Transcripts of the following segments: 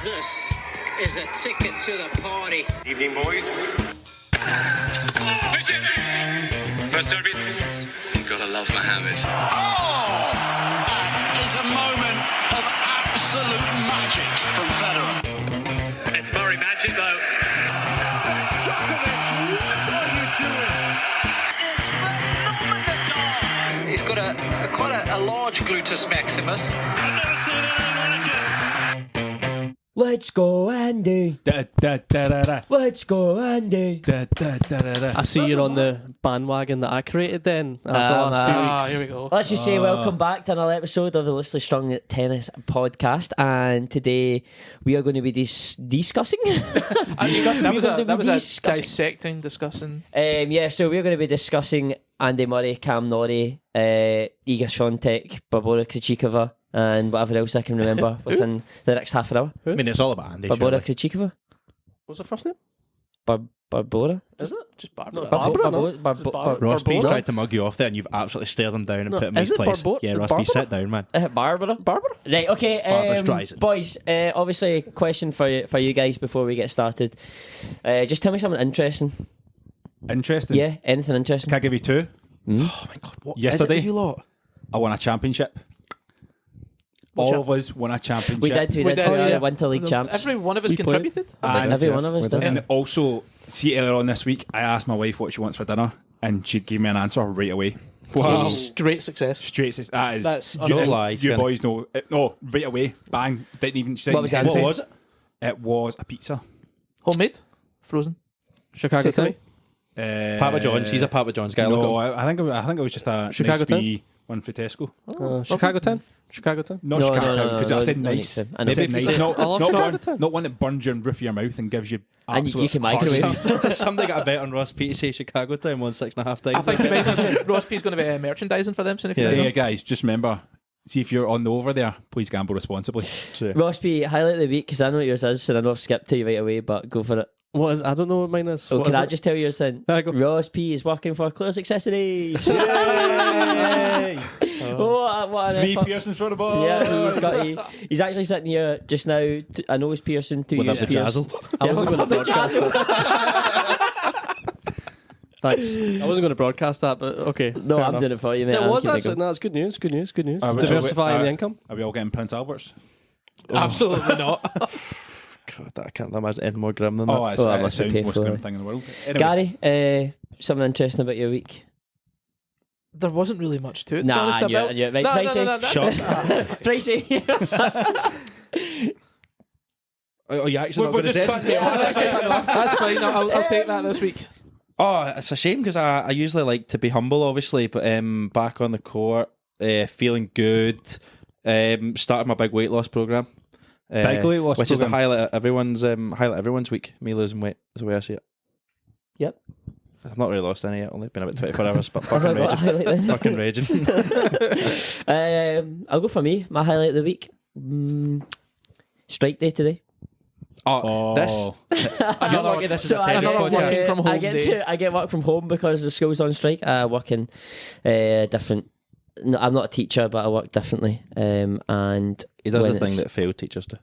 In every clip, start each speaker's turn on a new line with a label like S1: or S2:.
S1: This is a ticket to the party.
S2: Evening, boys. First service. You gotta love Mohammed.
S3: Oh! That is a moment of absolute magic from Federer.
S2: It's Murray magic, though.
S3: Djokovic, what are you doing? It's phenomenal.
S4: He's got quite a large gluteus maximus.
S3: I've never seen anything like it.
S5: Let's go, Andy. Let's go, Andy.
S6: I see you're on the bandwagon that I created then after the last few weeks.
S7: Here we go.
S5: Let's just say welcome back to another episode of the Loosely Strung Tennis Podcast. And today we are going to be discussing.
S7: That was a dissecting, discussing.
S5: So we're going to be discussing Andy Murray, Calum Norrie, Iga Swiatek, Barbora Krejcikova, and whatever else I can remember within the next half an hour.
S8: I mean, it's all about Andy.
S5: Barbora Krejcikova?
S6: What's the first name?
S5: Barbora?
S6: Is it?
S7: Just Barbara.
S8: Ross P tried to mug you off there and you've absolutely stared him down and put him in his place. Yeah, Ross P, sit down, man.
S5: Barbara? Right, okay.
S8: Barbara Streisand.
S5: Boys, obviously a question for you guys before we get started. Just tell me something interesting.
S9: Interesting?
S5: Yeah, anything interesting.
S9: Can I give you two?
S8: Oh my God, what
S9: Yesterday,
S8: is it with you lot?
S9: I won a championship. All of us won a championship.
S5: We did.
S7: Yeah.
S5: Winter League champs.
S7: Every one of us contributed.
S5: Every one of us did.
S9: And also, see, earlier on this week, I asked my wife what she wants for dinner, and she gave me an answer right away.
S8: Wow.
S7: Straight success.
S9: That's
S8: no lies.
S9: You boys know. No, right away. Bang. Didn't even.
S5: What was the answer?
S8: What was it?
S9: It was a pizza.
S7: Homemade? Frozen?
S6: Chicago
S7: Takeaway?
S8: Papa John's. He's a Papa John's guy.
S9: No, I think it was just a
S6: Chicago
S9: nice
S6: Town?
S9: wee one for Tesco.
S6: Chicago Town? Chicago Town?
S9: Not
S5: No,
S9: Chicago
S5: no,
S9: Town,
S5: no,
S9: because
S5: no,
S9: I said
S5: no,
S9: nice.
S5: no,
S9: I said nice.
S6: I love Chicago Town.
S9: Not one that burns you in the roof of your mouth and gives you
S5: And you
S9: absolute
S5: can
S9: heart
S5: microwave.
S9: disease.
S8: Somebody got a bet on Ross P to say Chicago Town won 6.5 times.
S7: I think Ross P is going to be merchandising for them soon. If you
S9: Yeah, guys, just remember, see if you're on the over there, please gamble responsibly.
S5: Ross P, highlight of the week, because I know what yours is, and I know I've skipped to you right away, but go for it.
S6: What is? I don't know what mine is.
S5: So
S6: What
S5: can
S6: is
S5: I
S6: it?
S5: just tell you yours then?
S6: Yeah, go.
S5: Ross P is working for Close Accessories. Yay! What an
S9: 3
S5: effort.
S9: Pearsons for the ball.
S5: Yeah, he's actually sitting here just now. A nose piercing, 2
S8: With
S5: ears
S8: a
S5: pierced.
S8: vajazzle.
S6: I wasn't going to broadcast that. Thanks. I wasn't going to broadcast that, but okay.
S5: No,
S6: fair
S5: I'm
S6: enough.
S5: doing it for you, mate.
S6: It
S5: I'm
S6: was
S5: keeping
S6: actually.
S5: going.
S6: No, it's good news. Good news. Good news.
S9: Are we-
S6: Diversifying the
S9: are-
S6: income.
S9: Are we all getting Prince Alberts?
S7: Absolutely not.
S8: God, I can't imagine anything more grim than that.
S9: Oh,
S5: I
S9: it
S5: must
S9: sounds
S5: pay
S9: the most
S5: for
S9: grim
S5: it.
S9: thing in the world. Anyway,
S5: Gary, something interesting about your week?
S7: There wasn't really much to it, to be honest.
S5: I knew it. Right, Pricey.
S7: No.
S5: Pricey.
S8: Oh, you actually not
S9: we're
S8: going to
S9: just
S8: say
S9: cutting
S8: it?
S9: it off.
S7: That's fine. I'll take that this week.
S8: Oh, it's a shame because I usually like to be humble, obviously, but back on the court, feeling good, started my big weight loss program.
S9: Big weight loss
S8: which is the
S9: programme.
S8: highlight everyone's week. Me losing weight is the way I see it.
S5: Yep.
S8: I've not really lost any yet. Only been about 24 hours, but fucking raging. Fucking raging.
S5: I'll go for me. My highlight of the week. Strike day today.
S8: This. You're lucky this is
S5: So
S8: a tennis
S7: another
S8: podcast.
S7: working from home
S5: I get work from home because the school's on strike. I work in different. No, I'm not a teacher, but I work differently. And
S8: He does
S5: when
S8: the thing
S5: it's-
S8: that failed teachers do.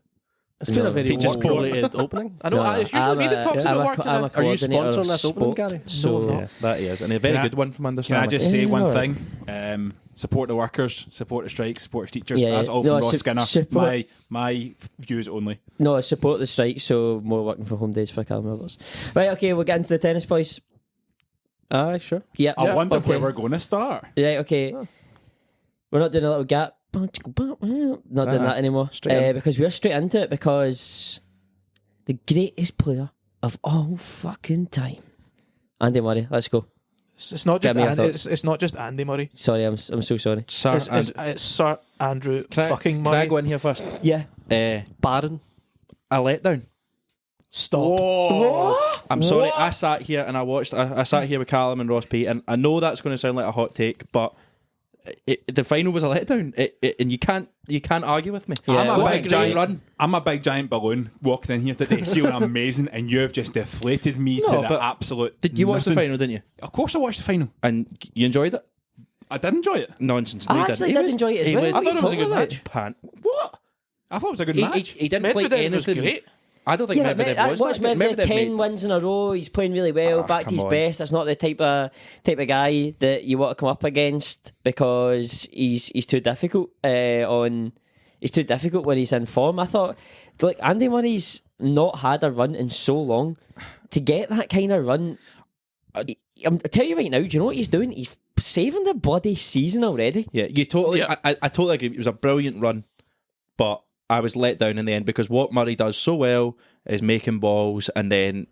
S6: It's been a very
S8: Teachers
S6: work-related opening.
S7: I know. It's usually me that talks about work.
S5: I'm a
S6: Are you
S5: coordinator
S6: sponsoring
S5: of
S6: this opening,
S5: sport,
S6: Gary?
S5: So
S8: Yeah, that he is. And a very
S9: Can I-
S8: good one from
S9: Can I
S8: understanding.
S9: just say
S5: Yeah,
S9: one
S5: alright.
S9: thing? Support the workers, support the strikes, support the teachers.
S5: Yeah,
S9: That's
S5: yeah.
S9: all from
S5: No,
S9: Ross Skinner.
S5: support-
S9: My views only.
S5: no, I support the strike. So more working from home days for Calum Roberts. Right, okay, we'll get into the tennis, boys.
S6: Aye, sure.
S5: Yeah,
S9: I wonder
S5: okay.
S9: where we're going to start.
S5: Right, okay. We're not doing a little gap. Not doing that anymore.
S8: Straight in.
S5: Because we're straight into it because the greatest player of all fucking time, Andy Murray. Let's go.
S7: It's not just
S5: Get me your
S7: Andy.
S5: thoughts.
S7: It's not just Andy Murray.
S5: Sorry, I'm so sorry.
S8: Sir,
S7: It's Sir Andrew
S8: can
S7: fucking
S8: I
S7: Murray.
S8: go in here first?
S5: Yeah.
S6: Baron.
S8: A letdown.
S7: Stop.
S8: I'm sorry. I sat here and I watched. I sat here with Callum and Ross P, and I know that's going to sound like a hot take, but the final was a letdown, and you can't argue with me.
S5: Yeah,
S9: I'm a
S8: What
S9: big
S8: a great
S9: giant
S8: run.
S9: I'm a big giant balloon walking in here today, feeling amazing, and you've just deflated me
S8: No,
S9: to the
S8: but
S9: absolute.
S8: Did you watch the
S9: nothing.
S8: final? Didn't you?
S9: Of course, I watched the final.
S8: And you enjoyed it?
S9: I did enjoy it.
S8: Nonsense.
S5: I
S8: No, you
S5: actually
S8: didn't.
S5: did enjoy it as well.
S7: I thought it was a good match.
S8: What?
S9: I thought it was a good
S8: He
S9: match.
S8: didn't play
S7: Medvedev was
S8: anything.
S7: great.
S8: I don't think Medvedev was.
S5: Watch
S8: that
S5: Medvedev
S8: good.
S5: 10 wins in a row. He's playing really well, back to
S8: come
S5: his
S8: on.
S5: best. That's not the type of guy that you want to come up against because he's too difficult. He's too difficult when he's in form. I thought, look, Andy Murray's not had a run in so long. To get that kind of run, I'm tell you right now. Do you know what he's doing? He's saving the bloody season already.
S8: Yeah, you totally. I totally agree. It was a brilliant run, but I was let down in the end because what Murray does so well is making balls, and then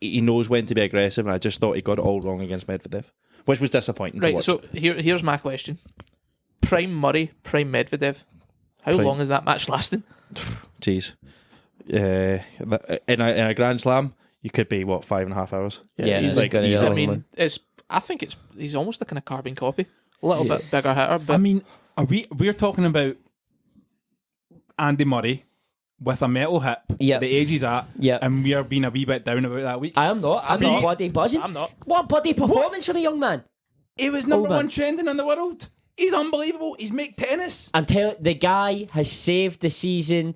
S8: he knows when to be aggressive. And I just thought he got it all wrong against Medvedev, which was disappointing. to
S7: Right,
S8: watch.
S7: so here's my question. Prime Murray, prime Medvedev. How
S8: Prime.
S7: long is that match lasting?
S8: Jeez, in a Grand Slam, you could be 5.5 hours.
S5: Yeah,
S7: he's
S5: it's
S7: like,
S5: gonna be a
S7: I
S5: long
S7: mean,
S5: one.
S7: I think he's almost a kind of carbon copy. A little bit bigger hitter, but
S9: I mean, we're talking about Andy Murray with a metal hip,
S5: Yeah.
S9: the age he's at,
S5: Yeah.
S9: and we are being a wee bit down about that week.
S5: I am not. I'm not bloody buzzing.
S7: I'm not.
S5: What bloody performance from a young man?
S9: He was number
S5: man.
S9: one trending in the world. He's unbelievable. He's make tennis.
S5: I'm telling the guy has saved the season.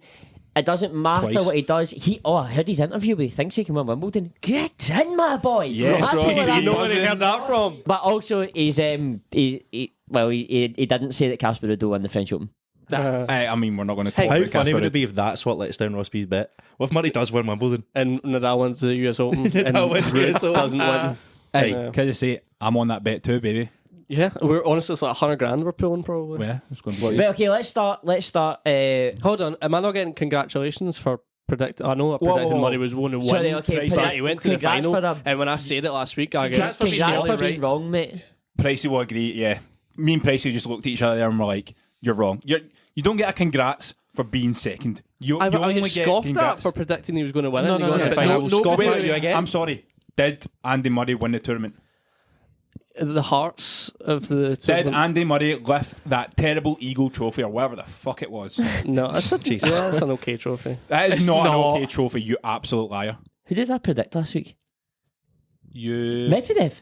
S5: It doesn't matter
S8: Twice.
S5: what he does. I heard his interview where he thinks he can win Wimbledon. Get in, my boy.
S9: Yeah,
S5: That's
S9: so
S5: what we're
S9: you know
S5: after.
S9: where they heard that from.
S5: But also, he didn't say that Casper Ruud will win the French Open.
S9: I mean, we're not going to talk
S8: How
S9: about
S8: funny would
S9: Casper
S8: it be if that's what lets down Ross B's bet? What if Murray does win Wimbledon?
S6: And Nadal wins the US Open. and
S8: Nadal wins the
S6: Ruud
S8: US Open.
S6: doesn't win.
S9: Hey, can I just say, I'm on that bet too, baby.
S6: Yeah, we're honestly, it's like 100 grand we're pulling probably.
S9: Yeah, it's going to be.
S5: Well, okay, let's start.
S6: Hold on, am I not getting congratulations for predicting? I know I predicted
S9: whoa.
S6: Murray was 1-1.
S5: Sorry, okay,
S6: but he went to the
S5: congrats
S6: final.
S5: for him.
S6: And when I said it last week, I
S7: Congrats
S6: get
S7: for
S5: Congrats for
S7: Right.
S5: being wrong, mate.
S9: Pricey will agree, yeah. Me and Pricey just looked at each other and were like, you're wrong. You don't get a congrats for being second. You
S6: I
S9: only get
S6: scoffed
S9: congrats.
S6: at for predicting he was going to win
S7: No,
S6: it.
S7: no,
S6: and he got
S7: no,
S6: to the
S7: but
S6: final.
S7: no
S8: Scoff
S7: good
S8: at
S7: for
S8: you again.
S9: I'm sorry. Did Andy Murray win the tournament?
S6: The hearts of the
S9: Did
S6: tournament.
S9: Andy Murray lift that terrible Eagle trophy or whatever the fuck it was?
S6: No, that's that's an okay trophy.
S9: That is
S7: It's
S9: not an
S7: not.
S9: okay trophy, you absolute liar.
S5: Who did I predict last week?
S9: You.
S5: Medvedev?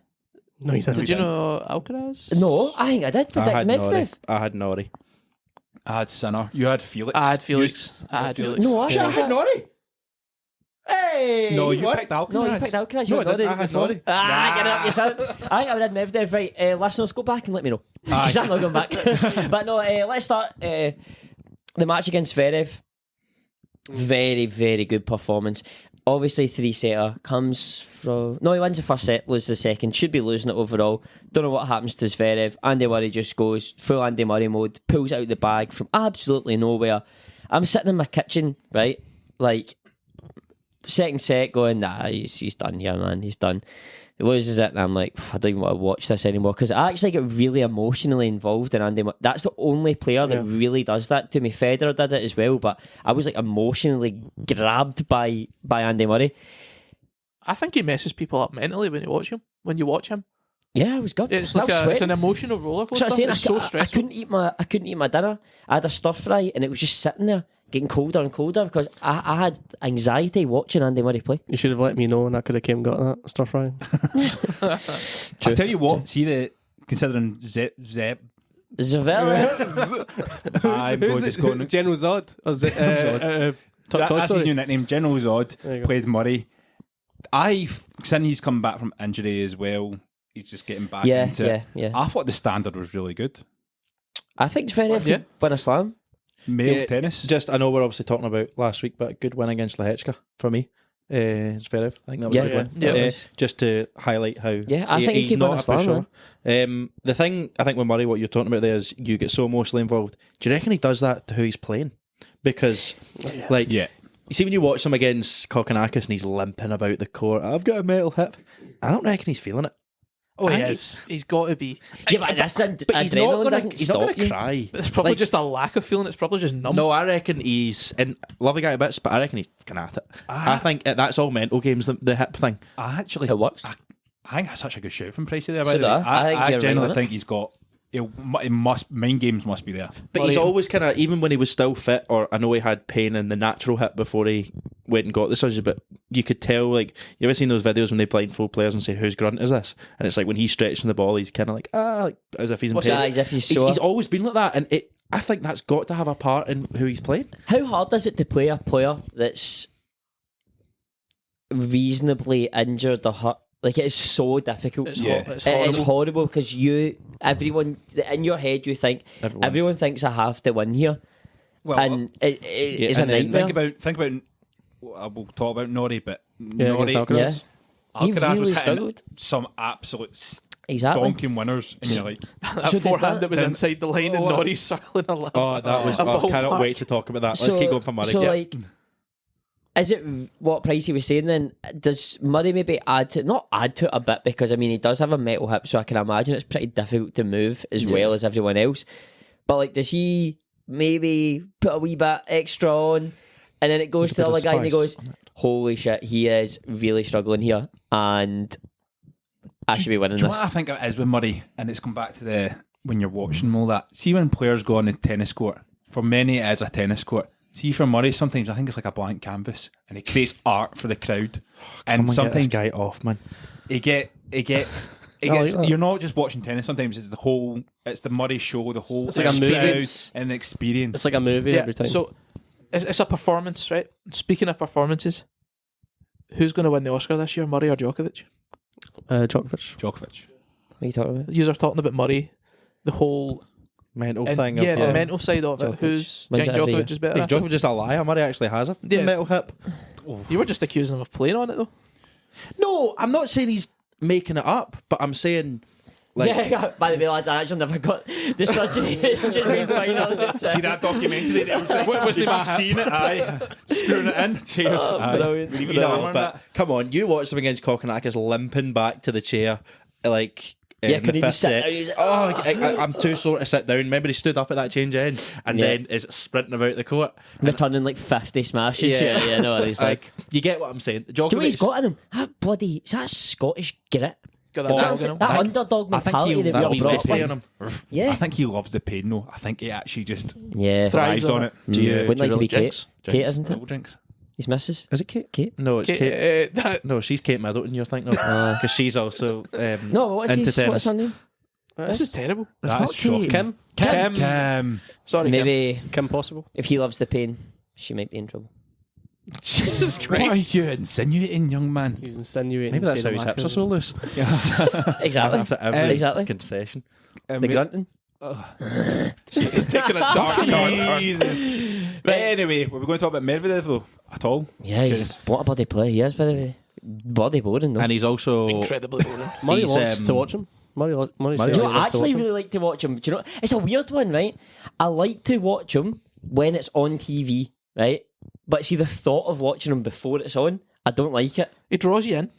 S6: No, you didn't.
S7: did you know Alcaraz?
S5: No, I think I did
S8: I
S5: predict
S8: had Norrie.
S5: Medvedev.
S8: I had Norrie.
S9: I had Sinner. You had Felix.
S7: I had Felix. I had Felix.
S5: No, I had
S8: Norrie. Hey!
S9: No, you picked Alcaraz.
S5: No, you picked Alcaraz.
S8: No,
S5: You
S8: I
S5: had
S8: didn't.
S5: Norrie
S8: I had
S5: before.
S8: Norrie.
S5: Get it up yourself. I think I did Medvedev. Right, listeners, go back and let me know. Because I'm not going back. But no, let's start the match against Zverev. Very, very good performance. Obviously, 3-setter comes from... No, he wins the first set, loses the second. Should be losing it overall. Don't know what happens to Zverev. Andy Murray just goes full Andy Murray mode, pulls it out the bag from absolutely nowhere. I'm sitting in my kitchen, right? Like, second set going, nah, he's done here, man. He's done. He loses it, and I'm like, I don't even want to watch this anymore because I actually get really emotionally involved in Andy Murray. That's the only player that really does that to me. Federer did it as well, but I was like emotionally grabbed by Andy Murray.
S7: I think he messes people up mentally when you watch him.
S5: Yeah, I was good.
S7: It's
S5: I
S7: like
S5: was
S7: it's
S5: sweating.
S7: an emotional roller
S5: So
S7: coaster.
S5: I said,
S7: It's so
S5: I
S7: stressful.
S5: couldn't eat my dinner. I had a stir fry, and it was just sitting there, getting colder and colder because I had anxiety watching Andy Murray play.
S6: You should have let me know and I could have came and got that stir fry.
S9: I'll tell you what, considering Zeb,
S5: Zverev.
S9: I'm going to go.
S6: General Zod. Or is it,
S9: That's his
S6: Story?
S9: new nickname. General Zod
S6: There you go.
S9: played Murray. Since he's come back from injury as well, he's just getting back
S5: Yeah,
S9: into it.
S5: yeah.
S9: I thought the standard was really good.
S5: I think Zverev could win a slam.
S9: Male tennis.
S8: I know we're obviously talking about last week, but a good win against Lehechka for me. Zverev. I think that was a good win.
S7: Yeah, it was.
S8: Just to highlight how
S5: I think he
S8: he's
S5: could win
S8: not
S5: a slam,
S8: pushover. The thing I think with Murray, what you're talking about there is you get so emotionally involved. Do you reckon he does that to who he's playing? Because, you see when you watch him against Kokkinakis and he's limping about the court, I've got a metal hip. I don't reckon he's feeling it.
S7: Oh, he
S8: I think
S7: is. He's got to be.
S5: Yeah, but that's
S8: But he's not
S5: adrenaline
S8: going
S5: doesn't
S8: to. He's not
S5: stop
S8: going to
S5: you.
S8: cry.
S7: It's probably
S8: Like-
S7: just a lack of feeling. It's probably just numb.
S8: No, I reckon he's and love the guy a bit, but I reckon he's kind of at it. I think that's all mental games. The hip thing.
S9: I actually,
S5: It works.
S9: I think that's such a good shout from Pricey there.
S5: So
S9: By the
S5: do
S9: way.
S5: I. I think
S9: I
S5: you're
S9: generally
S5: right on it.
S9: think he's got. It must mind games must be there.
S8: But he's always kind of, even when he was still fit, or I know he had pain in the natural hip before he went and got the surgery, but you could tell, like, you ever seen those videos when they blindfold players and say, whose grunt is this? And it's like when he's stretching the ball, he's kind of like, as if he's in pain.
S5: As if he's
S8: He's
S5: sore.
S8: always been like that, and I think that's got to have a part in who he's playing.
S5: How hard is it to play a player that's reasonably injured or hurt? Like, it is so difficult.
S7: It's
S5: It is horrible because everyone in your head, you think everyone thinks I have to win here,
S9: Well,
S5: and it's a
S8: and then
S5: nightmare.
S9: think about. We'll talk about Norrie, but
S6: Yeah,
S9: Norrie,
S6: against Alcaraz.
S5: He
S9: Alcaraz
S5: really
S9: was hitting
S5: struggled.
S9: some absolute
S5: Exactly.
S9: donking winners, and you're like,
S7: That
S5: So does
S7: forehand
S5: that-
S7: that was inside the line and Norrie circling a little.
S8: Oh, that was. I cannot wait to talk about that. Let's keep going for Murray.
S5: So,
S8: Yeah.
S5: like, is it what Pricey was saying then? Does Murray maybe not add to it a bit? Because, I mean, he does have a metal hip, so I can imagine it's pretty difficult to move as well as everyone else. But, like, does he maybe put a wee bit extra on, and then it goes to the other guy and he goes, holy shit, he is really struggling here, and I should be winning
S9: do you know
S5: this.
S9: what I think it is with Murray? And it's come back to when you're watching all that. See, when players go on the tennis court, for many it is a tennis court. See, for Murray, sometimes I think it's like a blank canvas, and he creates art for the crowd. And
S8: Someone
S9: sometimes
S8: get this guy off, man.
S9: it gets. You're not just watching tennis. Sometimes it's the Murray show, the whole
S6: It's like a movie.
S9: crowd and the experience.
S6: It's like a movie every time.
S7: So it's a performance, right? Speaking of performances, who's going to win the Oscar this year, Murray or Djokovic?
S6: Djokovic.
S9: Djokovic.
S5: What are you talking about?
S7: You are talking about Murray, the whole
S8: Mental
S7: and-
S8: thing.
S7: yeah,
S8: of,
S7: the mental side of it.
S5: Djokovic.
S7: Who's
S5: Wins
S7: Jack
S5: it every
S7: Djokovic
S5: year.
S7: is better?
S8: Is Djokovic just a liar? Murray actually has a
S7: Yeah.
S8: metal hip.
S7: You were just accusing him of playing on it though.
S8: No, I'm not saying he's making it up, but I'm saying, like,
S5: Yeah, by the way, lads, I actually never got the surgery. It should be fine on it.
S9: See that documentary? That was like, wasn't even seen it. Aye, screwing it in. Cheers. Aye.
S5: brilliant.
S9: Leave it
S8: no,
S9: on
S8: but
S9: that.
S8: come on, you watched him against Kokonakis limping back to the chair, like.
S5: Yeah,
S8: In
S5: could
S8: the
S5: he
S8: fifth
S5: just sit
S8: set.
S5: down? He was like,
S8: I'm too sore to sit down. Remember, he stood up at that change end and
S5: Yeah.
S8: then is sprinting about the court.
S5: returning like 50 smashes. Yeah, no worries. Like,
S8: You get what I'm saying?
S5: do you know what he's
S8: Djokovic,
S5: got in him? That bloody, is that Scottish grit?
S7: Got that dog in him.
S5: That underdog
S9: I think
S5: mentality
S9: he-
S5: that
S8: that
S5: we
S8: wee
S5: all brought
S8: zesty
S5: up.
S8: on him.
S5: Yeah.
S9: I think he loves the pain though. I think he actually just
S5: Yeah.
S7: Thrives
S9: thrives on it.
S5: Wouldn't like to be Kate.
S7: Jinx?
S5: Kate, isn't it?
S9: Double drinks.
S5: His missus.
S8: Is it Kate?
S5: Kate?
S8: No, it's Kate.
S7: That,
S8: No, she's Kate Middleton. You're thinking of because she's also
S5: No, what's
S8: into
S5: what's
S8: tennis.
S5: her name?
S7: this is terrible.
S9: That
S8: not
S9: is shocking.
S6: Kim?
S9: Kim.
S7: Sorry,
S5: Maybe
S6: Kim Possible?
S5: if he loves the pain, she might be in trouble.
S7: Jesus
S9: What are
S7: Christ.
S9: you insinuating, young man?
S6: He's insinuating.
S8: Maybe that's how his hips are so loose.
S5: Exactly.
S8: After every
S5: Exactly.
S8: concession.
S5: The grunting.
S7: This is taking a dark turn.
S9: Jesus. But anyway, were we going to talk about Medvedev though? At all?
S5: Yeah, he's what a bloody player he is, by the way. Bloody boring though.
S8: And he's also
S7: Incredibly boring.
S6: Murray
S8: He's,
S6: wants to
S8: um,
S6: watch him. Murray
S8: Murray-
S6: says
S5: Do
S6: he
S5: you know, I
S6: loves to watch
S5: actually
S6: him.
S5: really like to watch him. Do you know? It's a weird one, right? I like to watch him when it's on TV, right? But see, the thought of watching him before it's on, I don't like it.
S7: He draws you in.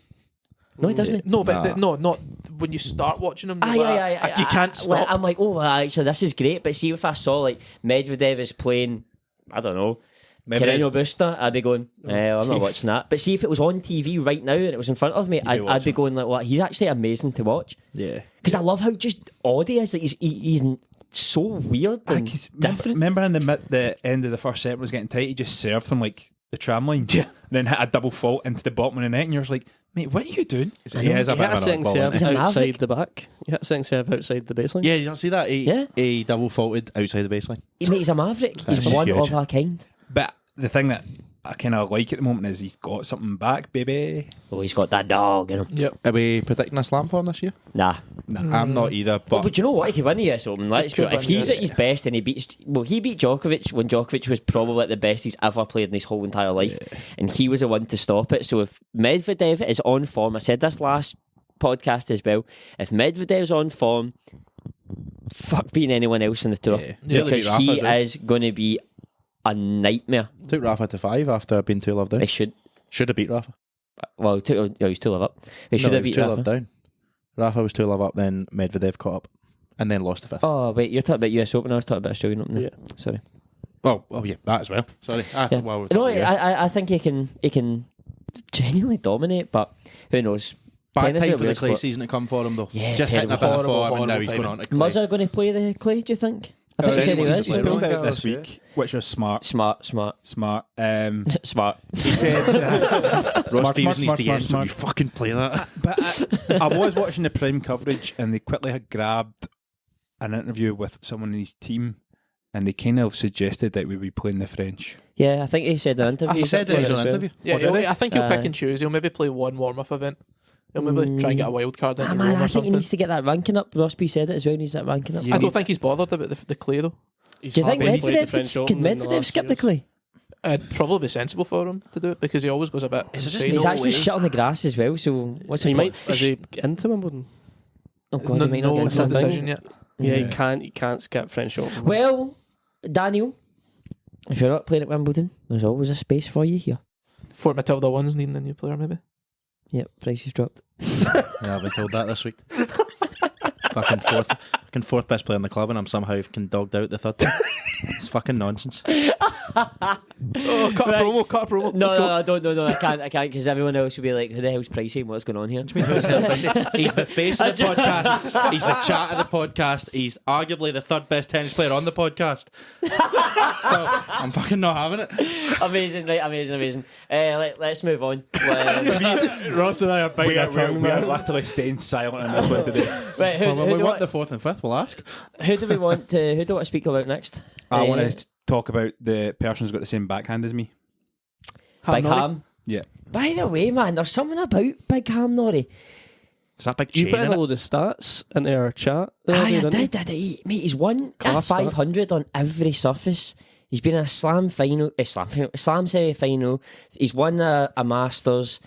S5: No, he doesn't.
S7: No, but not when you start watching him.
S5: Aye, aye, aye,
S7: You can't stop.
S5: I'm like, oh, well, actually, this is great. But see, if I saw like Medvedev is playing, I don't know, Carreño Busta, I'd be going, I'm not watching that. But see, if it was on TV right now and it was in front of me, I'd be going like, what? He's actually amazing to watch.
S8: yeah.
S5: Because I love how just odd he is. Like he's so weird and different.
S9: Remember in the end of the first set when it was getting tight, he just served him like the tram line. Yeah. And then hit a double fault into the bottom of the net, and you're just like, mate, what are you doing?
S8: He has a
S6: He
S8: bit
S6: hit a
S8: of an
S6: second
S8: oddball,
S6: serve
S5: He's a
S6: outside
S5: maverick.
S6: the back. He hit a second serve outside the baseline.
S8: Yeah, you don't see that?
S5: Yeah.
S8: He double faulted outside the baseline.
S5: He's a maverick. He's
S8: That's
S5: one
S8: huge.
S5: of a kind.
S9: But the thing that I kind of like at the moment is he's got something back, baby.
S5: Oh, he's got that dog in him.
S7: Yep.
S8: Are we predicting a slam for him this year?
S5: Nah.
S8: I'm not either, but
S5: But do you know what? He could win the US Open. Let's go.
S7: could
S5: If
S7: win
S5: he's
S7: the
S5: at his best and he beat Djokovic when Djokovic was probably at the best he's ever played in his whole entire life, and he was the one to stop it. So if Medvedev is on form, I said this last podcast as well. If Medvedev's on form, fuck beating anyone else in the tour
S8: Yeah.
S5: because
S8: Rafa
S5: he
S8: as well.
S5: is going to be a nightmare.
S8: took Rafa to 5 after being 2-love down.
S5: They should.
S8: Should have beat Rafa.
S5: Well, he's 2-love up. They should
S8: No,
S5: have
S8: he was
S5: beat
S8: 2-love
S5: Rafa.
S8: down. Rafa was 2-love up, then Medvedev caught up, and then lost the 5th.
S5: Oh wait, you're talking about US Open. I was talking about Australian Open.
S6: Yeah.
S5: Sorry.
S8: Oh, yeah, that as well. Sorry.
S5: Yeah. No, I think he can genuinely dominate, but who knows?
S8: Bad
S5: Tennis is
S8: time
S5: a
S8: for the
S5: weird
S8: clay
S5: sport.
S8: season to come for him, though.
S5: Yeah,
S8: just hitting a bit of
S7: terrible.
S8: form, and now
S7: Horrible
S8: he's going
S7: timing.
S8: on to clay.
S5: Muzz are going to play the clay, do you think? I think he said he was.
S9: He's pulled out this
S6: Yeah.
S9: week, which was smart.
S5: Smart.
S9: Smart.
S5: Smart.
S9: He says,
S8: Ross Stevens needs to get in, so
S9: smart.
S8: you fucking play that.
S9: But I was watching the Prime coverage, and they quickly had grabbed an interview with someone in his team, and they kind of suggested that we be playing the French.
S5: Yeah, I think he said in an interview.
S8: He said it was an interview.
S7: Yeah, I think he'll pick
S5: Aye.
S7: and choose. He'll maybe play one warm-up event. He'll maybe try and get a wild card into
S5: Ah,
S7: Rome
S5: man,
S7: or
S5: I think he
S7: something.
S5: needs to get that ranking up. Rossby said it as well. He needs that ranking up.
S9: You
S7: I don't
S9: need-
S7: think he's bothered about the clay though.
S6: He's
S5: Do you think
S6: hardly played the
S5: Medvedev
S6: French
S5: could
S6: Open in the
S5: Medvedev
S6: last
S5: skip the
S6: years.
S5: clay?
S7: It'd probably be sensible for him to do it because he always goes a bit insane.
S5: He's
S7: all
S5: actually
S7: the way.
S5: shit on the grass as well. So what's
S6: He
S5: his
S6: might.
S5: point?
S6: Is he into Wimbledon?
S5: Oh god,
S7: No,
S5: he might not
S7: no,
S5: get
S7: no
S5: something.
S7: decision yet.
S6: Yeah,
S9: Yeah.
S6: he can't skip French Open.
S5: Well, Daniel, if you're not playing at Wimbledon, there's always a space for you here.
S7: Fort Matilda 1's needing a new player, maybe.
S5: Yep, price has dropped.
S8: Yeah, I've been told that this week. fucking fourth best player in the club, and I'm somehow fucking dogged out the third. It's fucking nonsense.
S7: Oh, cut
S5: Right.
S7: a promo.
S5: No,
S7: Let's go.
S5: no, no, I can't, because everyone else will be like, who the hell's Pricey and what's going on here?
S8: He's the face of the podcast. He's the chat of the podcast. He's arguably the third best tennis player on the podcast. So I'm fucking not having it.
S5: Amazing, right, amazing. Let's move on.
S6: Ross and I are biting
S9: We
S6: our
S9: are
S6: tongue, man.
S9: literally staying silent on this one today.
S5: Right,
S8: Well, when we want the fourth and fifth, we'll ask.
S5: who do we want to speak about next?
S9: I want to talk about the person who's got the same backhand as me.
S5: Big
S7: Norrie.
S5: Ham.
S9: Yeah.
S5: By the way, man, there's something about Big Ham Norrie.
S8: Is that big
S6: You
S8: chain
S6: put in
S8: in
S6: a
S8: it?
S6: load of stats into our chat the other
S5: Aye,
S6: day,
S5: I
S6: didn't you?
S5: did. Mate, he's won a
S6: Class stats.
S5: 500 on every surface. He's been in a slam semi-final. He's won a Masters.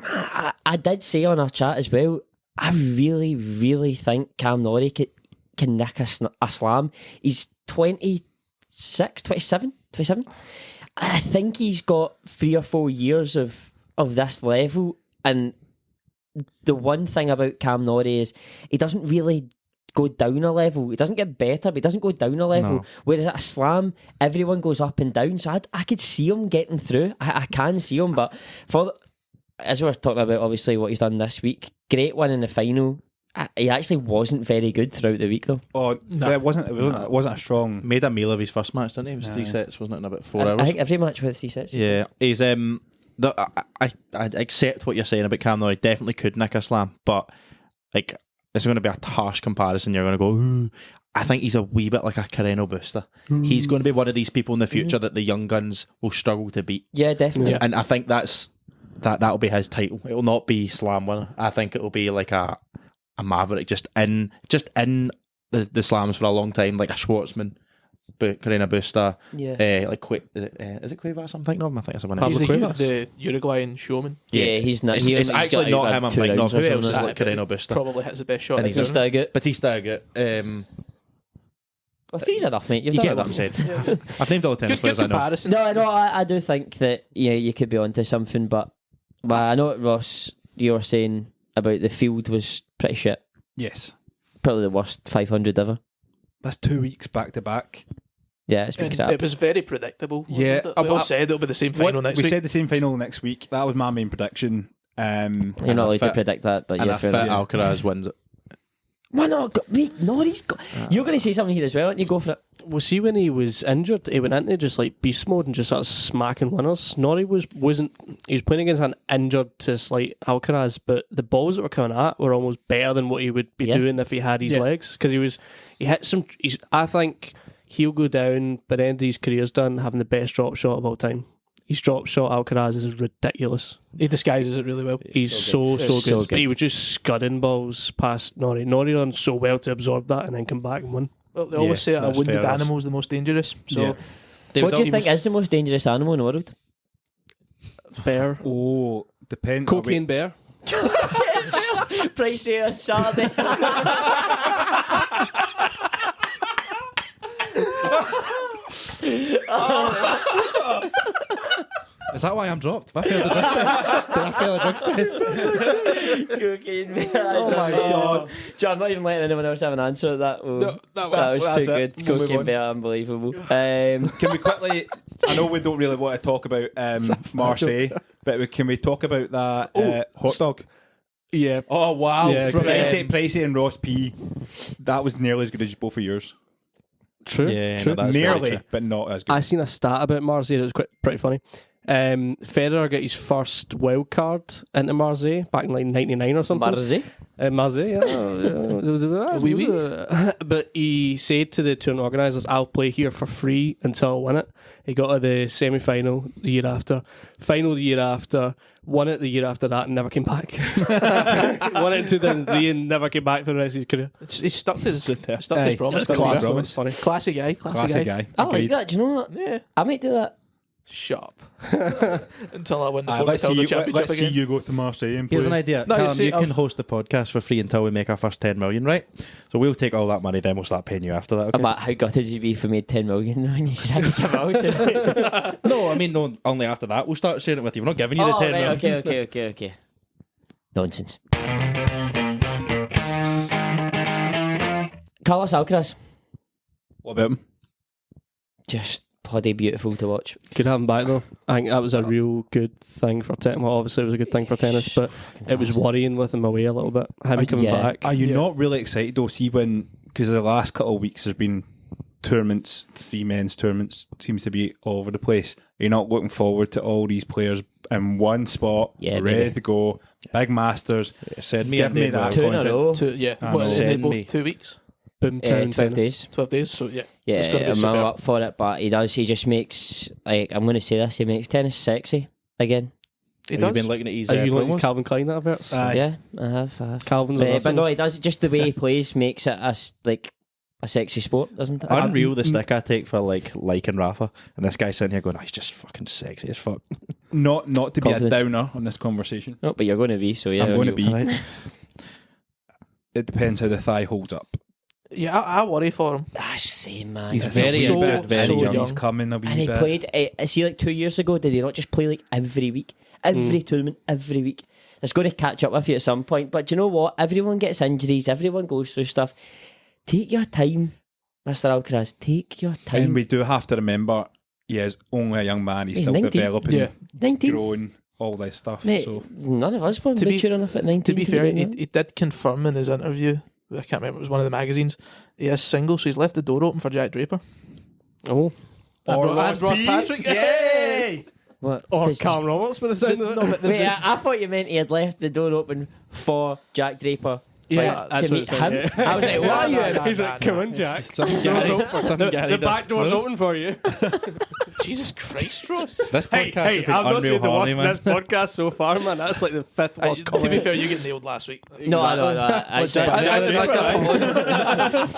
S5: I did say on our chat as well, I really, really think Cam Norrie can nick a slam. He's 27. I think he's got 3 or 4 years of this level. And the one thing about Cam Norrie is he doesn't really go down a level. He doesn't get better, but he doesn't go down a level.
S8: No.
S5: Whereas at a slam, everyone goes up and down. So I could see him getting through. I can see him, but as we were talking about, obviously what he's done this week, great one in the final. He actually wasn't very good throughout the week, though.
S9: Oh, it wasn't a strong.
S8: Made a meal of his first match, didn't he? It was 3 sets, wasn't it? In about 4
S5: I
S8: hours.
S5: think every match went 3 sets.
S8: Yeah, he's I accept what you're saying about Cam Norrie. Definitely could nick a slam, but like it's going to be a harsh comparison. You're going to go, ooh. I think he's a wee bit like a Carreno Busta. He's going to be one of these people in the future that the young guns will struggle to beat.
S5: Yeah, definitely.
S8: And I think that'll be his title. It will not be slam winner. I think it will be like a maverick, just in the slams for a long time, like a Schwartzman. Carreno Busta,
S5: Yeah.
S8: is it Cuevas I'm thinking of? I think it's someone else.
S7: He's
S6: Cuevas.
S7: the Uruguayan showman.
S5: Yeah, he's not.
S8: It's actually not him I'm thinking of. Who else is like
S5: Batista
S8: Carreno Busta?
S7: Probably hits the best shot.
S8: And
S7: in the
S8: he's
S7: tournament.
S5: Batista.
S8: Batista,
S5: Well, three's enough, mate. You've
S8: you
S5: done
S8: get what I'm
S5: enough.
S8: saying. I've named all the tennis
S7: Good
S8: players I know.
S7: comparison.
S5: No, I do think that you could be onto something, but I know what Ross, you were saying about the field was pretty shit.
S9: Yes.
S5: Probably the worst 500 ever.
S9: That's 2 weeks back to back.
S5: Yeah, it's been
S7: And
S5: crap.
S7: it was very predictable. wasn't
S9: Yeah,
S7: it? We all said it'll be the same final next
S9: we
S7: week.
S9: said the same final next week. That was my main prediction.
S5: You're not
S8: and
S5: allowed
S8: a
S5: to
S8: fit-
S5: predict that, but
S8: And
S5: yeah,
S8: I
S5: fair
S8: fit
S5: enough.
S8: Alcaraz wins it.
S5: Why not? Mate, Norrie's got... You're going to say something here as well, aren't you? Go for it.
S6: Well, see, when he was injured, he went into just like beast mode and just started smacking winners. Norrie wasn't. He was playing against an injured to slight Alcaraz, but the balls that were coming at were almost better than what he would be doing if he had his legs. Because he hit some. I think he'll go down by the end of his career's done having the best drop shot of all time. His drop shot, Alcaraz, is ridiculous.
S7: He disguises it really well.
S6: He's so good. But he was just scudding balls past Norrie. Norrie done so well to absorb that and then come back and win.
S7: Well, they always say a
S8: that's
S7: wounded
S8: fair,
S7: animal is the most dangerous. So
S8: Yeah.
S5: What do you think is the most dangerous animal in the world?
S6: Bear.
S9: Oh, depends.
S6: Cocaine Bear.
S5: Price on Saturday.
S8: Is that why I'm dropped? Did I fail the drugs test? Did I fail a drugs test?
S5: Cocaine Bear. Oh my god. John, I'm not even letting anyone else have an answer to that. That was
S9: that's
S5: too
S9: it.
S5: good.
S9: We'll move
S5: Cocaine
S9: on.
S5: Bear, unbelievable.
S9: Can we quickly? I know we don't really want to talk about Marseille, but can we talk about that hot dog?
S6: Yeah.
S8: Oh wow!
S6: Yeah,
S8: From,
S9: Pricey and Ross P. That was nearly as good as both of yours.
S6: True.
S8: Yeah,
S6: True.
S8: no, that's very
S9: Nearly,
S8: true.
S9: but not as good.
S6: I seen a stat about Marseille that was pretty funny. Federer got his first wild card into Marseille back in like 99 or something. Marseille, yeah.
S7: Oui, oui.
S6: But he said to the tournament organisers, I'll play here for free until I win it. He got to the semi-final the year after, final the year after, won it the year after that and never came back. Won it in 2003 and never came back for the rest of his career.
S7: He stuck to his promise.
S6: Class. Funny.
S7: Classy guy.
S9: Classic guy.
S5: I like that. Do you know what?
S7: Yeah.
S5: I might do that.
S7: Shut up. Until I win the
S9: Let's
S7: championship
S9: see
S7: again.
S9: you go to Marseille and play.
S8: Here's an idea.
S7: No,
S8: Callum,
S7: see,
S8: you can host the podcast for free until we make our first 10 million, right? So we'll take all that money, then we'll start paying you after that. Okay?
S5: About how gutted you be for me 10 million when you said to come out to
S8: No, I mean, no, only after that we'll start sharing it with you. We're not giving you the 10 million.
S5: Okay. Nonsense. Carlos Alcaraz.
S9: What about him?
S5: Just bloody beautiful to watch.
S6: Could have him back though. I think that was a real good thing for tennis. Well, obviously it was a good thing for tennis, but it was worrying with him away a little bit. Him coming back.
S9: Are you not really excited though? See, because the last couple of weeks there's been tournaments, 3 men's tournaments, seems to be all over the place. Are you not looking forward to all these players in one spot, ready to go, big masters?
S8: Send me
S9: Give me that
S5: 2 in a row.
S8: Send me.
S7: 2 weeks?
S6: Boomtown
S5: 12 days.
S7: 12 days, so yeah.
S5: Yeah,
S7: it's going to be
S5: I'm
S7: superb.
S5: up for it, but he just makes, like, I'm going to say this, he makes tennis sexy again.
S7: He
S8: Have you
S7: does.
S8: been looking at his
S6: Are you looking
S8: promos?
S6: at Calvin Klein adverts?
S5: Yeah, I have.
S6: Calvin's
S5: But no, he does, just the way he plays makes it a sexy sport, doesn't it?
S8: Unreal the stick I take for liking Rafa, and this guy sitting here going, he's just fucking sexy as fuck.
S9: Not to be a
S5: Confidence.
S9: downer on this conversation.
S5: No, but you're going to be, so yeah.
S9: I'm going to be.
S5: Right.
S9: It depends how the thigh holds up.
S7: Yeah, I worry for him.
S5: Same, man.
S8: He's
S9: It's
S8: very
S7: so-
S8: good, very
S7: so
S8: young.
S7: young.
S9: He's coming a wee
S5: And he
S9: bit.
S5: played, see, like 2 years ago, did he not just play like every week? Every tournament, every week. It's going to catch up with you at some point. But do you know what? Everyone gets injuries. Everyone goes through stuff. Take your time, Mr. Alcaraz. Take your time.
S9: And we do have to remember, he is only a young man. He's
S5: He's
S9: still
S5: 19.
S9: developing,
S5: 19.
S9: growing, all this stuff.
S5: Mate,
S9: So
S5: none of us were
S7: To be-
S5: mature enough at 19.
S7: To be fair,
S5: doing
S7: he
S5: that.
S7: did confirm in his interview, I can't remember, it was one of the magazines, he is single, so he's left the door open for Jack Draper.
S6: Oh.
S7: And Ross Patrick. Yes!
S5: What?
S6: Or
S5: Does-
S6: Calum Roberts with the sound of it.
S7: No, but
S5: Wait, I thought you meant he had left the door open for Jack Draper.
S6: Yeah,
S5: like,
S6: that's
S5: to
S6: what
S5: meet
S6: it said,
S5: him.
S6: yeah.
S5: I was like, what are you?
S7: Nah,
S6: He's
S7: nah,
S6: like,
S7: nah.
S6: come on, Jack.
S8: Something Gary
S6: The
S8: does.
S6: back door's open for you.
S7: Jesus Christ, Ross.
S8: This podcast has
S6: Hey,
S8: been
S6: I'm not
S8: unreal
S6: saying the
S8: horny,
S6: worst in
S8: man.
S6: this podcast so far, man. That's like the 5th worst
S7: To be
S6: comment.
S7: fair, you get nailed last week.
S5: No, I know.
S7: What's
S5: Actually,
S7: that?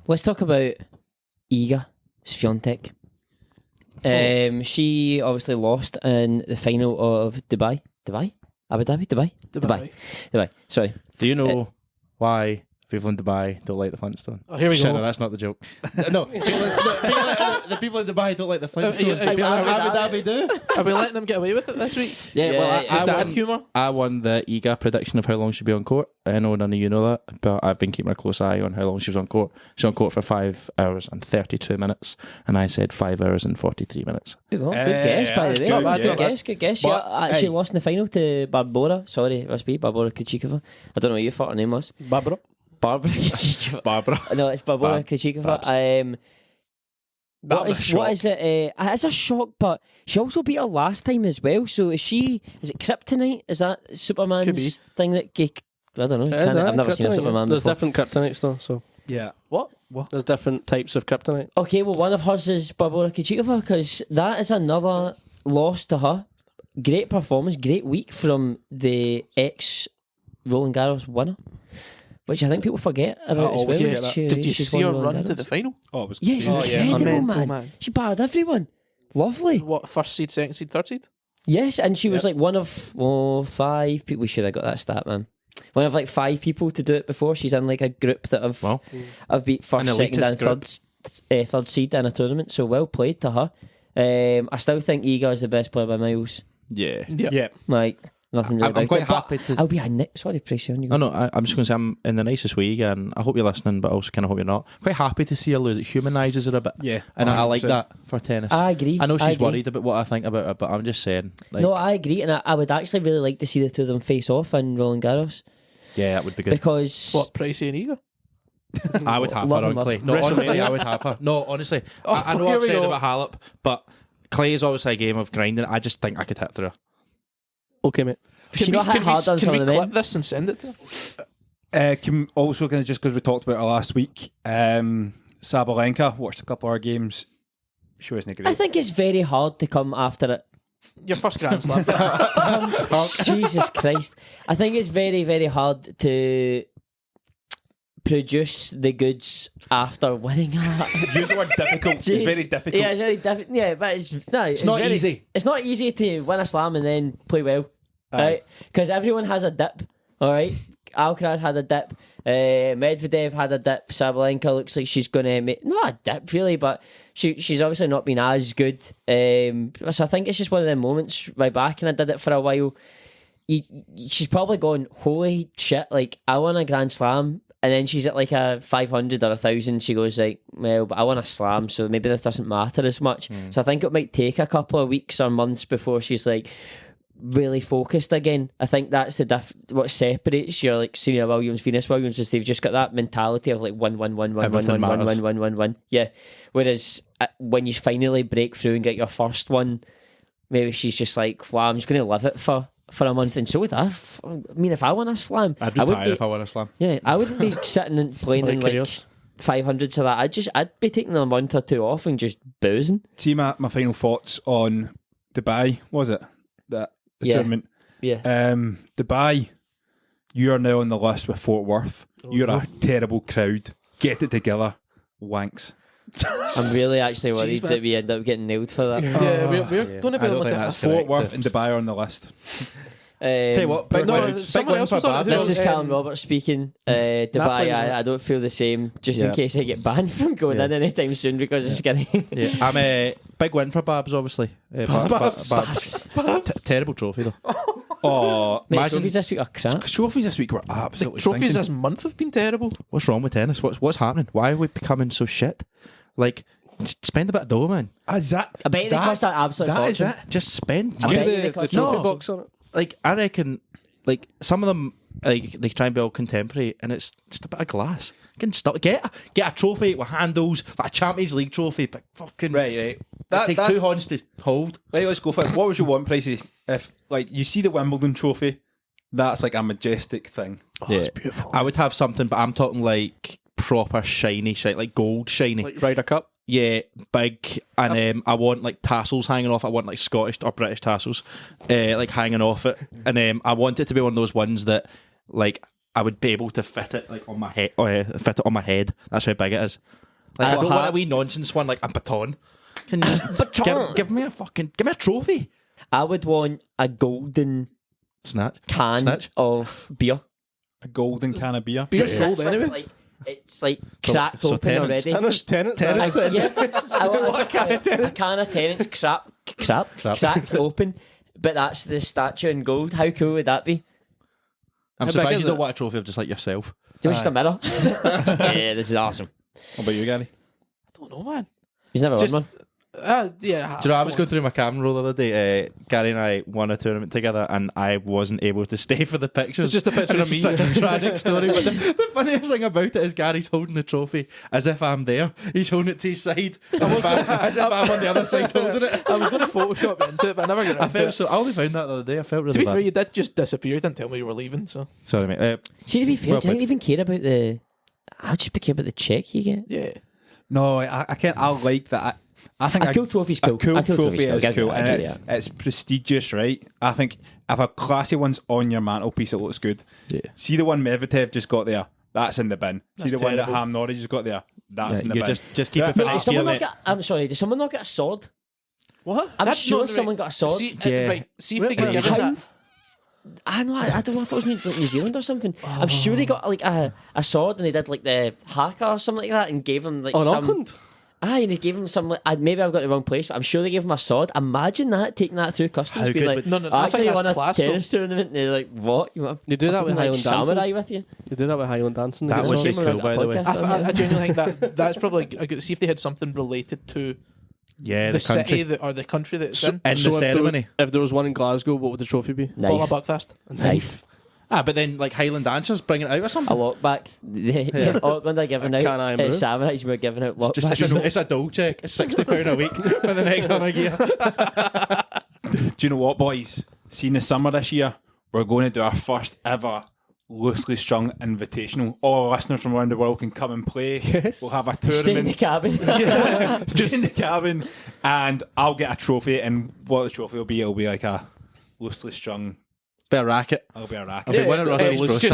S5: let's talk about Iga Swiatek. She obviously lost in the final of Dubai. Abu Dhabi? Dubai. Sorry.
S8: Do you know why people in Dubai don't like the Flintstones?
S7: Oh, here we
S8: Shit,
S7: go.
S8: no, that's not the joke. No, the people in Dubai don't like the Flintstones.
S7: Abu
S8: Dhabi do.
S7: Are we letting him get away with it this week?
S8: Yeah, well,
S5: Yeah,
S8: I
S7: Dad
S8: won,
S7: humour?
S8: I won the EGA prediction of how long she'd be on court. I know none of you know that, but I've been keeping a close eye on how long she was on court. She was on court for 5 hours and 32 minutes, and I said 5 hours and 43 minutes.
S5: Good guess, by the way.
S9: good,
S5: Good guess. She
S9: But,
S5: actually
S9: hey.
S5: lost in the final to Barbora. Sorry, it must be Barbora Krejcikova. I don't know what you thought her name was.
S6: Barbara.
S5: Barbara Krejcikova.
S8: Barbara.
S5: No, it's Barbora
S8: Babs.
S5: Krejcikova.
S6: That was a
S5: What is it? It's a shock, but she also beat her last time as well. So is it Kryptonite? Is that
S7: Could be.
S5: Superman's thing that I don't know.
S6: It is,
S5: I've never seen a
S6: kryptonite,
S5: Superman
S6: There's
S5: before.
S6: different kryptonites though, so
S9: yeah.
S7: What?
S6: there's different types of kryptonite.
S5: Okay, well, one of hers is Barbora Krejcikova because that is another loss to her. Great performance, great week from the ex Roland Garros winner, which I think people forget about as well.
S6: always forget that.
S7: Did you
S5: She's
S7: see
S5: won
S7: her
S5: Roland
S7: run to
S5: Garros.
S7: the final?
S9: Oh, it was
S5: Yeah, it's
S9: crazy.
S5: incredible,
S7: Mental,
S5: man. She battered everyone. Lovely.
S7: What, first seed, second seed, third seed?
S5: Yes, and she was like one of 5 people. We should have got that stat, man. One of like 5 people to do it before. She's in like a group that have beat
S8: An
S5: first,
S8: elitist
S5: second, and
S8: group.
S5: third seed in a tournament. So well played to her. I still think Iga is the best player by miles.
S8: Yeah.
S9: Yeah.
S5: Like nothing really.
S8: I'm
S5: about
S8: quite
S5: it. But
S8: happy to.
S5: I'll be a nit. Sorry, Price, on you.
S8: Oh no, I'm just going to say I'm in the nicest way again. I hope you're listening, but I also kind of hope you're not. Quite happy to see her lose. It humanises her a bit.
S9: Yeah.
S8: And I like
S9: 100%.
S8: that for tennis.
S5: I agree.
S8: I know she's
S5: agree.
S8: worried about what I think about her, but I'm just saying. Like,
S5: No, I agree, and I would actually really like to see the two of them face off in Roland Garros
S8: yeah, that would be good.
S5: because
S7: What, Pricey and Iga?
S8: I would have
S5: Love
S8: her
S5: and
S8: on
S5: love.
S8: clay. No, honestly, I would have her. No, honestly, I know
S7: here
S8: I've
S7: we
S8: said
S7: go.
S8: about Halep, but clay is obviously a game of grinding. I just think I could hit through her.
S6: Okay, mate.
S5: She not hit hard on
S7: can
S5: some
S7: we
S5: of the
S7: clip
S5: men.
S7: this and send it to her?
S9: Also, going to just because we talked about her last week, Sabalenka watched a couple of our games. She wasn't great.
S5: I think it's very hard to come after it.
S7: Your first Grand Slam.
S5: Jesus Christ. I think it's very, very hard to produce the goods after winning it.
S9: Use the word difficult. It's very difficult.
S5: Yeah, it's very difficult. Yeah, but it's
S8: not
S5: very,
S8: easy.
S5: It's not easy to win a slam and then play well, right? Because everyone has a dip. All right, Alcaraz had a dip. Medvedev had a dip. Sabalenka looks like she's going to make not a dip really, but she's obviously not been as good. So I think it's just one of them moments right back, and I did it for a while. She's probably going, holy shit! Like I won a Grand Slam. And then she's at like a 500 or 1,000. She goes like, well, but I want a slam, so maybe this doesn't matter as much. So I think it might take a couple of weeks or months before she's like really focused again. I think that's the what separates your like Serena Williams, Venus Williams, is they've just got that mentality of like win. Yeah. Whereas when you finally break through and get your first one, maybe she's just like, wow, I'm just going to live it for a month. And so would I. I mean, if I won a slam,
S8: I'd retire if I won a slam.
S5: Yeah, I wouldn't be sitting and playing in like 500s of that. I'd be taking a month or two off and just boozing.
S9: See my final thoughts on Dubai, was it? The tournament.
S5: Yeah.
S9: Dubai, you are now on the list with Fort Worth. You're a terrible crowd. Get it together. Wanks.
S5: I'm really actually worried that we end up getting nailed for that.
S7: Yeah, we're going to be
S8: I don't
S7: looking
S8: think
S7: at
S8: that's
S9: Fort
S8: correct.
S9: Worth and Dubai are on the list.
S8: Tell you what, big
S7: no,
S8: win
S7: someone else
S8: for
S7: was on
S8: Babs.
S7: it.
S5: This is Calum Roberts speaking. Dubai,
S7: plays
S5: I don't feel the same, just in
S8: Yeah.
S5: case I get banned from going in anytime soon because it's skinny.
S8: Yeah, I'm a big win for Babs, obviously. Babs. Terrible trophy though.
S9: Oh,
S5: Mate,
S8: Imagine-
S5: trophies this week are crap.
S9: trophies this week were absolutely
S7: Trophies
S9: stinking.
S7: this month have been terrible.
S8: What's wrong with tennis? What's happening? Why are we becoming so shit? Like, spend a bit of dough, man.
S9: Is that,
S5: I bet they cost an absolute
S9: that is
S5: fortune.
S9: it.
S8: Just spend.
S5: I
S8: Get-
S5: bet you they
S6: The
S5: cost
S6: trophy
S8: No.
S6: box on it.
S8: like, I reckon, like, some of them, like, they try and be all contemporary, and it's just a bit of glass. Get a trophy with handles, like a Champions League trophy, but fucking
S9: Right.
S8: take two hands to hold.
S9: Right, let's go for it. What was your one price if, like, you see the Wimbledon trophy? That's like a majestic thing.
S8: It's beautiful. I would have something, but I'm talking like proper shiny, like gold shiny.
S6: Like Ryder Cup.
S8: Yeah, big, and I want like tassels hanging off. I want like Scottish or British tassels, like hanging off it, and I want it to be one of those ones that like I would be able to fit it like on my head, fit it on my head. That's how big it is. Like, I don't want a wee nonsense one like a baton. Can you
S5: Baton.
S8: give me a trophy?
S5: I would want a golden
S8: Snatch.
S5: of beer.
S9: A golden can of beer.
S7: Beer sold
S5: That's with,
S7: anyway.
S5: like, it's like cracked
S8: so
S5: open
S8: Tennent's.
S5: already.
S6: Tenants.
S5: Yeah, I want a can of Tennent's cracked open, but that's the statue in gold. How cool would that be?
S8: I'm
S6: How big
S8: surprised
S6: is
S8: you don't
S6: it?
S8: want a trophy of just like yourself.
S5: Do you want just a mirror? Yeah, this is awesome.
S9: What about you, Gary?
S7: I don't know, man.
S5: He's never
S7: Just-
S5: won one.
S7: Yeah.
S8: Do you know, I was going through my camera roll the other day. Gary and I won a tournament together, and I wasn't able to stay for the pictures.
S7: It's just a picture
S8: And
S7: of
S8: it's
S7: me.
S8: Such a tragic story. But the funniest thing about it is Gary's holding the trophy as if I'm there. He's holding it to his side, as if I'm on the other side holding it.
S7: I was going to Photoshop it into it, but I never got
S8: I
S7: into
S8: felt
S7: it.
S8: so. I only found that the other day. I felt really
S7: To be
S8: bad.
S7: fair, you did just disappear. You didn't tell me you were leaving, so
S8: Sorry, mate.
S5: See, to be fair,
S8: Well
S5: do you
S8: played.
S5: even care about the? I'd just care about the check you get.
S7: yeah.
S9: No, I can't. I like that. I think
S5: A cool trophy's cool.
S9: A cool
S5: A cool
S9: trophy
S5: trophy's cool.
S9: is
S5: Give me
S9: cool,
S5: that,
S9: and
S5: I'll give you
S9: it's prestigious, right? I think if a classy one's on your mantelpiece, it looks good.
S8: Yeah.
S9: See the one Medvedev just got there. That's in the bin. See the one that
S7: terrible.
S9: Norrie just got there. That's in the
S8: you
S9: bin.
S8: just keep it for
S5: Does
S8: next year,
S5: someone not
S8: mate.
S5: get? I'm sorry. Does someone not get a sword?
S7: What?
S5: I'm
S7: That's
S5: sure
S7: not right.
S5: someone got a sword.
S7: See,
S8: Yeah.
S7: right. See if they can
S5: How?
S7: give it that.
S5: I know. I don't know if it was New Zealand or something. I'm sure they got like a sword and they did like the haka or something like that and gave him like
S6: On
S5: some.
S6: Auckland.
S5: And they gave him some. Like, maybe I've got the wrong place, but I'm sure they gave him a sword. Imagine that taking that through customs,
S8: How
S5: being
S8: good
S5: like,
S8: would-
S7: No,
S5: I
S7: I
S5: actually
S7: think that's
S5: won a
S7: class, though.
S5: tennis tournament. And they're like, what? You want
S6: They do that with
S5: like
S6: Highland dancing.
S5: samurai with you?
S6: They do that with Highland dancing. They
S8: That
S6: get
S8: would
S6: swords.
S8: be
S5: Shame we're
S8: cool,
S5: not
S8: by
S5: got a
S8: the way.
S5: podcast on
S7: I
S5: it.
S7: genuinely think that's probably a good. See if they had something related to
S8: Yeah,
S7: the
S8: the country.
S7: city or the country that it's in.
S8: In
S6: So
S8: the
S6: if there-
S8: ceremony.
S6: If there was one in Glasgow, what would the trophy be?
S7: Bola
S5: Knife.
S7: Buckfast.
S5: Knife.
S8: But then like Highland dancers bring it out or
S5: A
S8: something.
S5: lockback. Auckland are giving out.
S6: Can't I move?
S5: Samurais were giving out lockbacks.
S8: It's a dole check. It's £60 a week for the next 100 year.
S9: Do you know what, boys? See, in the summer this year, we're going to do our first ever Loosely Strung Invitational. All our listeners from around the world can come and play.
S8: Yes.
S9: We'll have a
S5: Stay in the
S9: tournament.
S5: cabin.
S9: Stay in the cabin, and I'll get a trophy. And what the trophy will be, it'll be like a loosely strung.
S8: Bit of racket.
S9: It'll be a racket.
S8: I'll be winning Ross's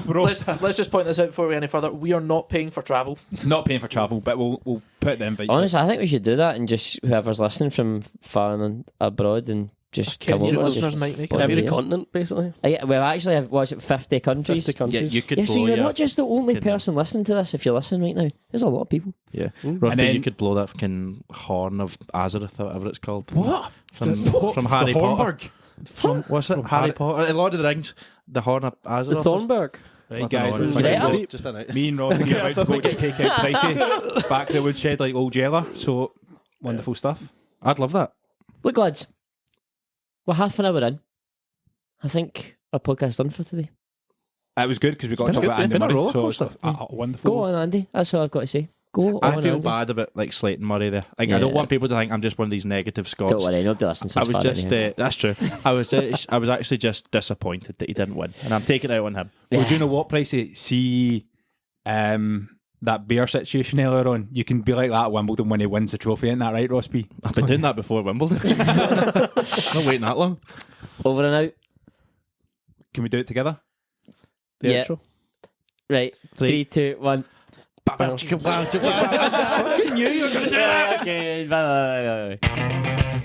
S8: bro staff.
S7: Let's just point this out before we go any further. We are not paying for travel.
S9: Not paying for travel, but we'll put the invites.
S5: Honestly, I think we should do that and just whoever's listening from far and abroad and just come
S7: Kenyan
S5: over.
S7: listeners
S5: Just
S7: might make
S5: bloody
S6: Every
S5: years.
S6: continent, basically.
S5: Yeah, we actually have, what's it, 50 countries?
S6: 50 countries.
S8: Yeah, you could
S5: Yeah, so
S8: blow
S5: you're
S8: your...
S5: not just the only
S8: Could-
S5: person listening to this if you're listening right now. There's a lot of people.
S8: Yeah.
S9: And
S8: Ross,
S9: then-
S8: you could blow that fucking horn of Azareth or whatever it's called.
S9: What?
S8: From Harry Potter.
S9: Hornburg.
S8: From what's it?
S9: from
S8: Harry
S9: Harry-
S8: Potter. Lord of the Rings. The horn of
S6: The
S8: Azareth.
S6: Thornberg.
S9: Right,
S8: I don't know
S9: guys.
S8: what it is.
S9: we're
S5: Yeah.
S9: about to-
S8: Just a night.
S9: Me and Ross are about to go just take out Pricey back to the woodshed like old Jailer. So wonderful stuff.
S8: I'd love that.
S5: Look, lads, we're half an hour in. I think our podcast's done for today.
S9: It was good because we got to
S8: It's
S9: talk
S8: been
S9: about
S8: good.
S9: Andy
S8: It's been a
S9: Murray.
S8: roller
S9: So it's
S8: coaster.
S9: wonderful.
S5: Go on, Andy. That's all I've got to say. Go on,
S8: I feel
S5: Andy.
S8: bad about like slating Murray there. Like, I
S5: Yeah.
S8: don't want people to think I'm just one of these negative Scots.
S5: Don't worry, nobody listens to
S8: I
S5: us
S8: was
S5: far
S8: just
S5: anyhow.
S8: that's true. I was actually just disappointed that he didn't win, and I'm taking it out on him.
S9: Well, do you know what, Pricey? See that bear situation earlier on? You can be like that at Wimbledon when he wins the trophy, isn't that right, Ross B?
S8: I've been doing that before Wimbledon. Not waiting that long.
S5: Over and out.
S9: Can we do it together?
S6: The
S5: Yeah.
S6: intro.
S5: Right. 3, 2, 1.
S8: Wow, chicka, wow, chicka, wow. I knew you were going to do that.
S5: Okay, bye.